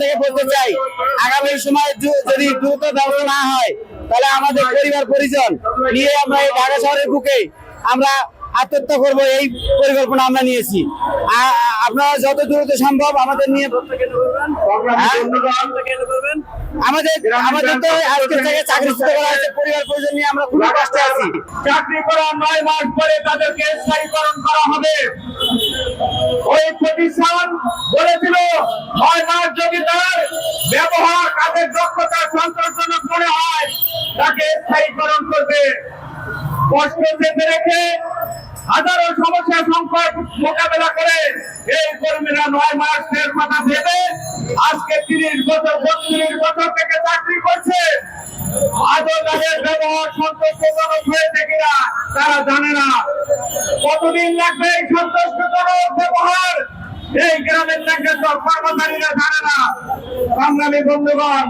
থেকে বলতে চাই, আগামী সময় যদি দ্রুত ব্যবস্থা না হয় তাহলে আমাদের পরিবার পরিজন নিয়ে আমরা এই ঢাকা শহরের বুকে আমরা আত্মহত্যা করবো, এই পরিকল্পনা আমরা নিয়েছি। আপনারা যত দ্রুত সম্ভব আমাদের নিয়ে আমাদের তো আজকে থেকে চাকরিচ্যুত করা হয়েছে, পরিবার পরিজন নিয়ে আমরা খুবই কষ্টে আছি। চাকরি করা 9 মাস পরে তাদেরকে স্থায়ীকরণ করা হবে। ওই প্রতিষ্ঠান বলেছিল 9 মাস যদি তার ব্যবহার কাজের দক্ষতা সন্তোষজনক মনে হয় তাকে স্থায়ীকরণ করবে। কষ্ট চেপে রেখে হাজারো সমস্যা সংকট মোকাবেলা করে এই কর্মীরা 9 মাসের কথা ভেবে আজকে 30 বছর 32 বছর থেকে চাকরি করছে। আজও তাদের ব্যবহার সন্তোষজনক হয়েছে কিনা তারা জানে না। কতদিন লাগবে এই সন্তোষজনক ব্যবহার এই গ্রামের কর্মচারীরা জানে না। সংগ্রামী বন্ধুগণ,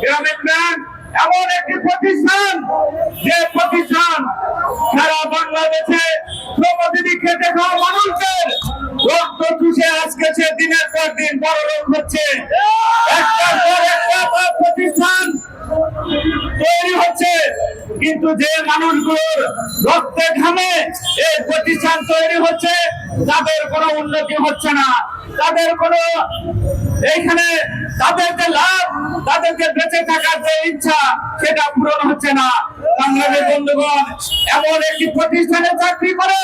গ্রামীণ ব্যাংক এমন একটি প্রতিষ্ঠান যে প্রতিষ্ঠান সারা বাংলাদেশে শ্রমজীবী খেটে খাওয়া মানুষদের রক্ত চুষে আজকে সে দিনের পর দিন বড় লোক হচ্ছে। একটার পর একটা প্রতিষ্ঠান তৈরি হচ্ছে, কিন্তু যে মানুষগুলোর রক্তে ঘামে এই প্রতিষ্ঠান তৈরি হচ্ছে তাদের কোনো উন্নতি হচ্ছে না, তাদের কোনো এইখানে তাদের যে লাভ, তাদেরকে বেঁচে থাকার যে ইচ্ছা সেটা পূরণ হচ্ছে না। বাংলাদেশ বন্ধুগণ, এমন একটি প্রতিষ্ঠানে চাকরি করে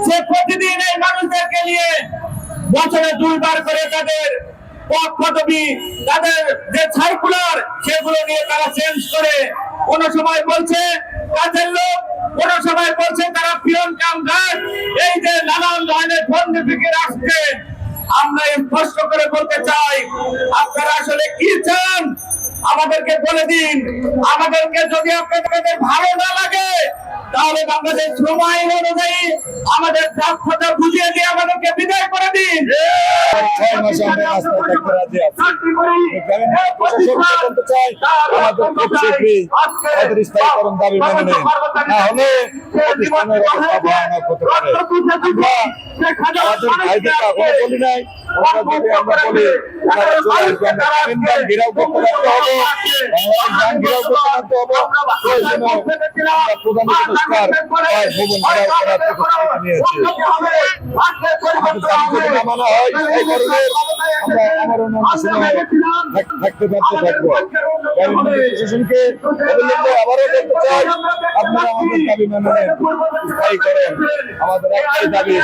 সে প্রতিদিন এই মানুষদেরকে নিয়ে বছরে 2 বার করে তাদের পদ পদবি, তাদের যে সার্কুলার সেগুলো নিয়ে তারা চেঞ্জ করে। কোন সময় বলছে কাজের লোক, কোন সময় বলছে তারা পিয়ন কাম গার্ড, এই যে নানান ধরনের ফন্দি ফিকির আসছে। আমরা স্পষ্ট করে বলতে চাই, আপনারা আসলে কি চান আমাদেরকে বলে দিন। আমাদেরকে যদি আপনাদের ভালো না লাগে তাহলে বাংলাদেশ শ্রম আইন অনুযায়ী আমাদের প্রাপ্যতা বুঝিয়ে দিয়ে আমাদেরকে বিদায় করে দিন। 6 মাসে আমরা রাস্তায় থাকতে রাজি আছি। প্রশাসনকে বলতে চাই, আমাদের খুব শীঘ্রই আমাদের স্থায়ীকরণ দাবি মেনে নেন, না হলে প্রতিষ্ঠানের অবস্থা ভয়ানক হতে পারে। আমরা আমাদের ভাইদেরকে এখনো বলি নাই, ওনারা যদি আমরা বলি ওনারা চলে আসবে, আমরা গ্রামীণ ব্যাংক ঘেরাও করতে পারতে হবে, বাংলাদেশ ব্যাংক ঘেরাও করতে পারতে হবে। প্রয়োজনে আমরা প্রধান উপদেষ্টার ভবন ঘেরাও করার প্রতিশ্রুতি নিয়েছি। আমাদের দাবি যদি না মানা হয় এই ধরনের আমরা আমার অন্যান্য সময় থাকতে পারতে থাকবো। প্রশাসনকে অবিলম্বে আবারও বলতে চাই, আপনারা আমাদের দাবি মেনে নেন, স্থায়ী করেন। আমাদের একটাই দাবি।